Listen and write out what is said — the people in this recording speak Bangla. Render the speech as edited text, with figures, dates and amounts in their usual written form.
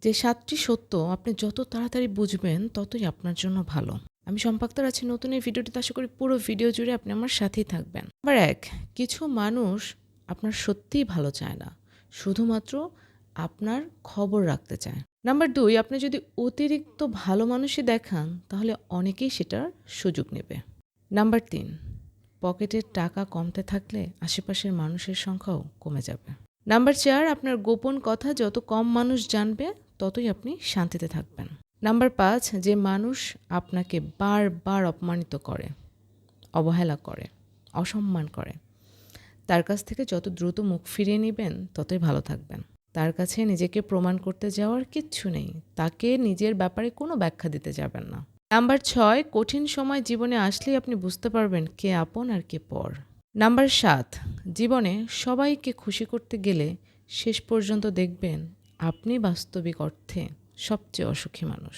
যে ৭টি সত্য আপনি যত তাড়াতাড়ি বুঝবেন ততই আপনার জন্য ভালো। আমি শম্পা আক্তার আছি নতুন এই ভিডিওটিতে। আশা করি পুরো ভিডিও জুড়ে আপনি আমার সাথেই থাকবেন। নাম্বার ১, কিছু মানুষ আপনার সত্যিই ভালো চায় না, শুধুমাত্র আপনার খবর রাখতে চায়। নাম্বার ২, আপনি যদি অতিরিক্ত ভালো মানুষই দেখান তাহলে অনেকেই সেটার সুযোগ নেবে। নাম্বার ৩, পকেটের টাকা কমতে থাকলে আশেপাশের মানুষের সংখ্যাও কমে যাবে। নাম্বার ৪, আপনার গোপন কথা যত কম মানুষ জানবে ততই আপনি শান্তিতে থাকবেন। নাম্বার ৫, যে মানুষ আপনাকে বারবার অপমানিত করে, অবহেলা করে, অসম্মান করে, তার কাছ থেকে যত দ্রুত মুখ ফিরিয়ে নেবেন ততই ভালো থাকবেন। তার কাছে নিজেকে প্রমাণ করতে যাওয়ার কিচ্ছু নেই, তাকে নিজের ব্যাপারে কোনো ব্যাখ্যা দিতে যাবেন না। নাম্বার ৬, কঠিন সময় জীবনে আসলেই আপনি বুঝতে পারবেন কে আপন আর কে পর। নাম্বার ৭, জীবনে সবাইকে খুশি করতে গেলে শেষ পর্যন্ত দেখবেন আপনি বাস্তবিক অর্থে সবচেয়ে অসুখী মানুষ।